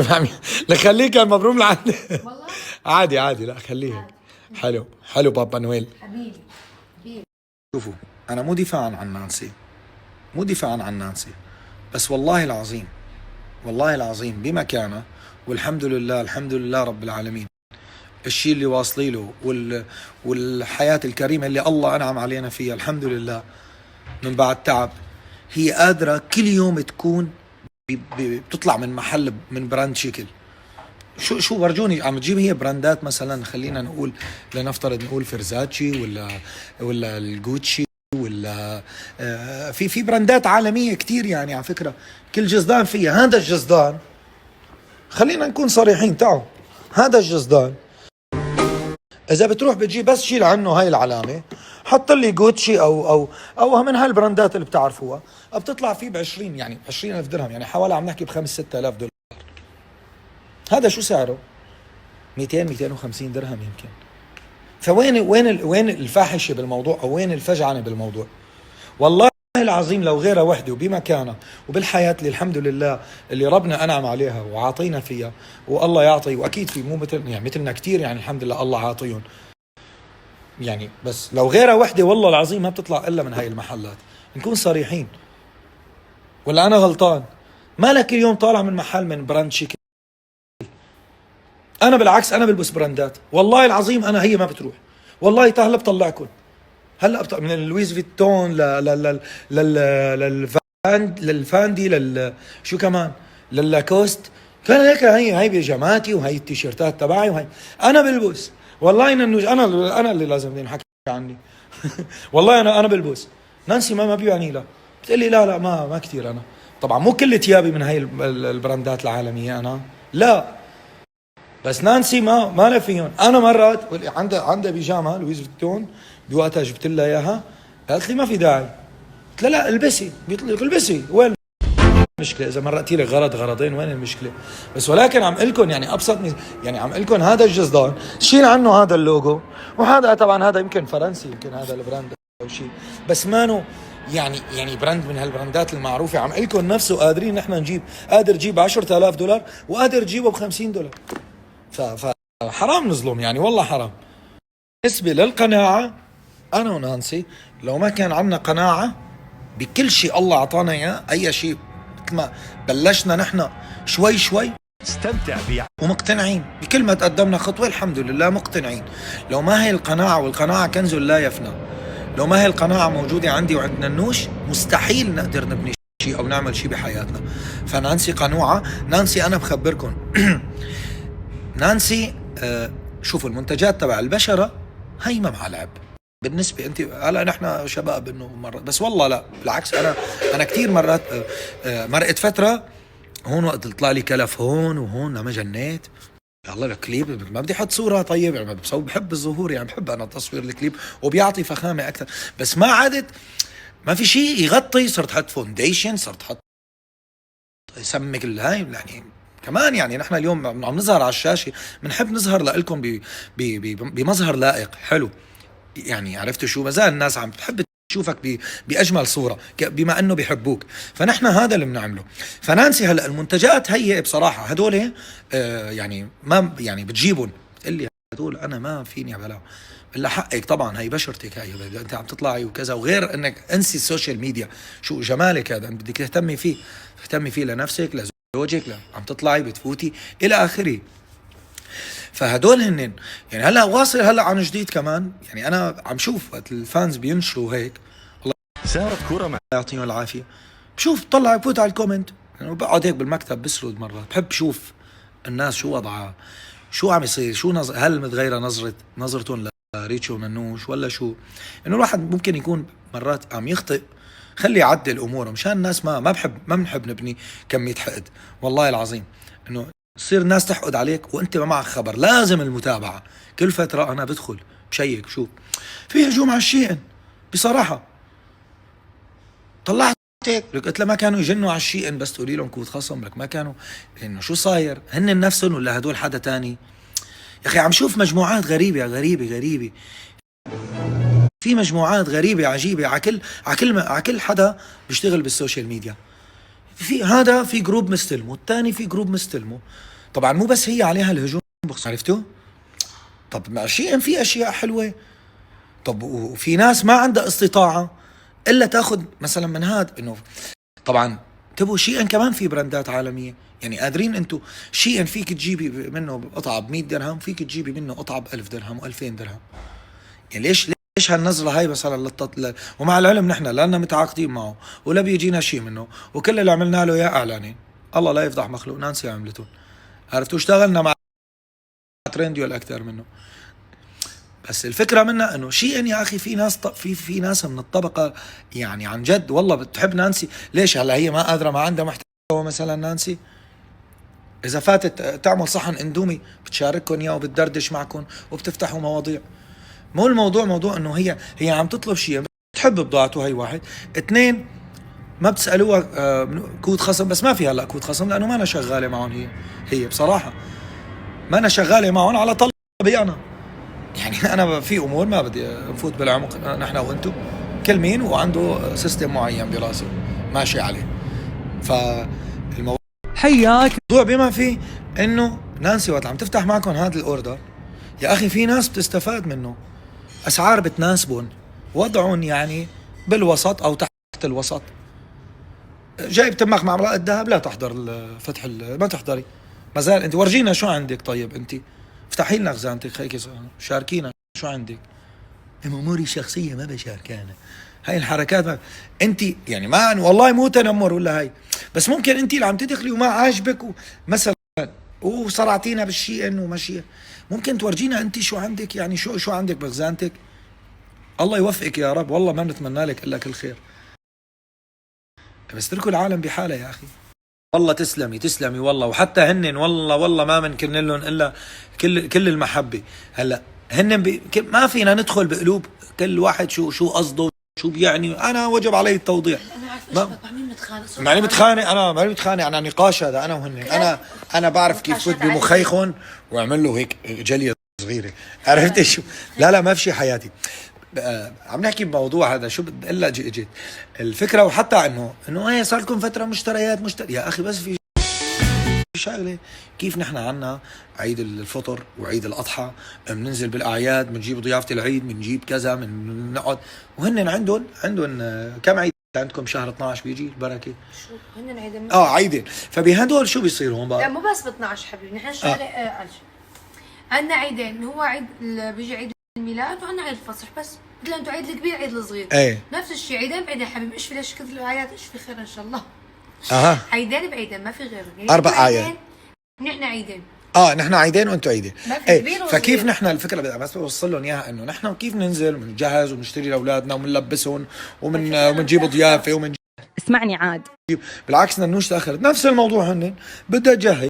فهمي. لا خليه كان مبروم لعندي. والله عادي عادي، لا خليه. حلو حلو بابا نويل. حبيبي حبيبي. شوفوا، انا مو دفاعا عن نانسي، مو دفاعا عن نانسي، بس والله العظيم، والله العظيم بمكانه، والحمد لله الحمد لله رب العالمين، الشيء اللي واصلي له والحياة الكريمة اللي الله أنعم علينا فيها الحمد لله من بعد تعب، هي قادرة كل يوم تكون بتطلع من محل من براند شكل. شو ورجوني عم تجيب هي براندات، مثلا خلينا نقول، لنفترض نقول فرزاتشي ولا الجوتشي ولا في براندات عالمية كتير يعني على فكرة، كل جزدان فيها. هذا الجزدان، خلينا نكون صريحين، تعوا هذا الجزدان اذا بتروح بتجيب بس شيل عنه هاي العلامة، حط لي جوتشي او من هالبراندات اللي بتعرفوها، بتطلع فيه ب 20، يعني 20,000 درهم، يعني حوالي عم نحكي ب 5-6,000 دولار. هذا شو سعره؟ 200-250 درهم يمكن. فوين الفاحشه بالموضوع، او وين الفجعنه بالموضوع؟ والله العظيم لو غيرها وحده وبمكانها وبالحياه اللي الحمد لله اللي ربنا انعم عليها وعاطينا فيها، والله يعطي، واكيد في مو مثل يعني مثلنا كثير، يعني الحمد لله الله عاطيهم يعني، بس لو غيرها وحده والله العظيم ما بتطلع الا من هاي المحلات. نكون صريحين، ولا انا غلطان؟ مالك اليوم طالع من محل من براند شيك؟ انا بالعكس، انا بلبس براندات والله العظيم، انا هي ما بتروح والله. هلا بطلعكم، هلا من لويس فيتون للفاندي شو كمان، للاكوست، كان هيك. هي بيجاماتي، وهي التيشيرتات تبعي، وهي انا بلبس والله. انا اللي لازم ينحكى عني. والله انا بلبس. نانسي ما بيعني لا، بتقول لي لا ما كثير. انا طبعا مو كل ثيابي من هاي البراندات العالميه انا، لا، بس نانسي ما لا فيهم. انا مرات عندها بيجامه لويس فيتون، بوقتها جبت لها اياها، قالت لي ما في داعي، قلت لها لا البسي، بيطلق البسي، وين المشكله؟ اذا مرقتي لك غرض غرضين وين المشكله؟ بس ولكن عم لكم يعني ابسط يعني عم لكم هذا الجزدان شيل عنه هذا اللوجو، وهذا طبعا هذا يمكن فرنسي، يمكن هذا البراند او شيء، بس مانو يعني براند من هالبراندات المعروفه. عم لكم نفسه قادرين نحن نجيب، قادر تجيب 10,000 دولار وقادر تجيبه ب 50 دولار. فحرام نظلم يعني، والله حرام. بالنسبة للقناعة، أنا ونانسي لو ما كان عنا قناعة بكل شيء الله أعطانا إياه، أي شيء مثل ما بلشنا نحن شوي شوي استمتع بيها ومقتنعين بكل ما تقدمنا خطوة، الحمد لله مقتنعين. لو ما هي القناعة، والقناعة كنز لا يفنى، لو ما هي القناعة موجودة عندي وعند ننوش، مستحيل نقدر نبني شيء أو نعمل شيء بحياتنا. فنانسي قنوعة. نانسي أنا بخبركم نانسي شوفوا المنتجات تبع البشرة هي ما مع لعب. بالنسبة انت هلا نحن شباب انه مرات، بس والله لا بالعكس، انا كثير مرات مرقت فترة هون وقت طلع لي كلف هون وهون، لما جنيت يلا الكليب ما بدي احط صورة، طيب يعني بحب الظهور، يعني بحب انا تصوير الكليب وبيعطي فخامة اكثر، بس ما عادت، ما في شيء يغطي، صرت حط فونديشن، صرت حط يسمك الهاي يعني. كمان يعني نحن اليوم عم نظهر على الشاشة، بنحب نظهر لكم بمظهر لائق حلو، يعني عرفتوا شو، مازال الناس عم بتحب تشوفك بأجمل صورة بما أنه بيحبوك، فنحن هذا اللي بنعمله. فنانسي هلأ المنتجات هي بصراحة هدول يعني ما يعني بتجيبهم، بتقول لي هدول أنا ما فيني بلا، الا حقك طبعا، هي بشرتك، هي انت عم تطلعي وكذا، وغير انك انسي السوشيال ميديا، شو جمالك هذا، انت بدك تهتمي فيه، تهتمي فيه لنفسك، لزوجك، عم تطلعي بتفوتي الى اخره. فهدول هن يعني. هلا واصل هلا عن جديد كمان، يعني انا عم شوف وقت الفانز بينشروا هيك، الله صارت كرة مع يعطيهم العافيه، بشوف بطلع بفوت على الكومنت، يعني بقعد هيك بالمكتب بسرد مرات، بحب شوف الناس شو وضعها، شو عم يصير، شو هل متغيره نظرتهم لريتشو وننوش ولا شو. انه الواحد ممكن يكون مرات عم يخطئ، خلي يعدل اموره مشان الناس ما بنحب نبني كميه حقد، والله العظيم انه تصير الناس تحقد عليك وانت ما معك خبر. لازم المتابعه، كل فتره انا بدخل بشيك شوف في هجوم على الشيئن، بصراحه طلعت هيك قلت له ما كانوا يجنوا على الشيئن بس تقولي لهم كود خصم، لك ما كانوا، انه شو صاير، هن نفسهم ولا هدول حدا تاني؟ يا اخي عم شوف مجموعات غريبه، في مجموعات غريبه عجيبه على كل حدا بيشتغل بالسوشيال ميديا. في هذا في جروب مستلمه، الثاني في جروب مستلمه. طبعا مو بس هي عليها الهجوم، عرفتوا؟ طب ماشي، في اشياء حلوه. طب وفي ناس ما عندها استطاعه الا تاخذ مثلا من هذا، انه طبعا تبوا شيئا كمان في براندات عالميه، يعني قادرين انتم شيئا فيك تجيبي منه قطعه ب 100 درهم، فيك تجيبي منه قطعه ب 1000 درهم و2000 درهم. يعني ليش هالنظره هاي مثلا ومع العلم نحن لا لنا متعاقدين معه ولا بيجينا شيء منه، وكل اللي عملنا له يا اعلانين، الله لا يفضح مخلوق، نانسي عملتهم، عرفتوا؟ اشتغلنا مع ترنديول اكثر منه. بس الفكره منها انه شيئا يا اخي في ناس في ناس من الطبقه يعني عن جد والله بتحب نانسي. ليش هلا هي ما قادره، ما عندها محتوى مثلا نانسي؟ اذا فاتت تعمل صحن اندومي بتشارككم اياه وبتدردش معكم وبتفتحوا مواضيع. مو الموضوع موضوع انه هي عم تطلب شيء، بتحب بضاعته، هي واحد. اثنين، ما بتسالوها كود خصم، بس ما في هلا كود خصم لانه ما أنا شغاله معهم. هي بصراحه ما أنا شغاله معهم على طلبي انا. يعني انا في امور ما بدي نفوت بالعمق، نحن وانتم كل مين وعنده سيستم معين براسه ماشي عليه. فالموضوع حياك بما فيه انه نانسي وقت عم تفتح معكم هذا الاوردر، يا اخي في ناس بتستفاد منه، اسعار بتناسبهم، وضعهم يعني بالوسط او تحت الوسط. جايب تمك مع امرأة ذهب، لا تحضر فتح ما تحضري، ما زال انت ورجينا شو عندك. طيب انت افتحي لنا خزانتك، هيك شاركينا شو عندك. اموري شخصيه ما بشاركانا، هاي الحركات ما انت يعني ما والله مو تنمر ولا هاي، بس ممكن انت اللي عم تدخلي وما عاجبك مثلا وصرعتينا بالشيء انه ماشي، ممكن تورجينا انت شو عندك، يعني شو عندك بخزانتك. الله يوفقك يا رب، والله ما بنتمنى لك الا كل خير، بس اتركوا العالم بحاله يا اخي. والله تسلمي والله. وحتى هنن والله ما بنكن لهم الا كل المحبه. هلا هنن ما فينا ندخل بقلوب كل واحد شو قصده شو بيعني. انا وجب علي التوضيح. انا عارفه ماني متخانق، ماني متخانق، انا نقاش هذا انا وهن. انا بعرف كيف فوت بمخيخهم واعمل له هيك جليه صغيره، عرفت شو؟ لا ما في شيء حياتي. عم نحكي بموضوع هذا، شو بدي اقول لك، اجت الفكره. وحتى انه هي صار لكم فتره مشتريات يا اخي، بس في شغله، كيف نحن عنا عيد الفطر وعيد الاضحى، بننزل بالاعياد، بنجيب ضيافه العيد، بنجيب كذا، بنقعد، وهن عندهم كم عيد عندكم؟ شهر 12 بيجي البركه. شو هن عيدين؟ عيدين. فبهدول شو بيصير هون بقى؟ لا مو بس ب 12 حبيبي، نحن شهر عندنا عيدين، هو عيد بيجي عيد الميلاد وعندنا عيد الفصح. بس مثل انتم عيد الكبير عيد الصغير، ايه نفس الشيء، عيدين بعيدين حبيبي. ايش في ليش كثر الاعياد؟ ايش في خير ان شاء الله. عيدين بعيدين ما في غيرهم، يعني 4 اعياد. نحن عيدين. نحن عيدين وانتم عيدين. ما في كبير وصغير. فكيف نحن الفكره بس بوصل لهم اياها، انه نحن كيف ننزل ونجهز ونشتري لاولادنا ومنلبسهم ومنجيب ضيافه اسمعني عاد، بالعكس ننوش تاخرت نفس الموضوع. هن بدها تجهز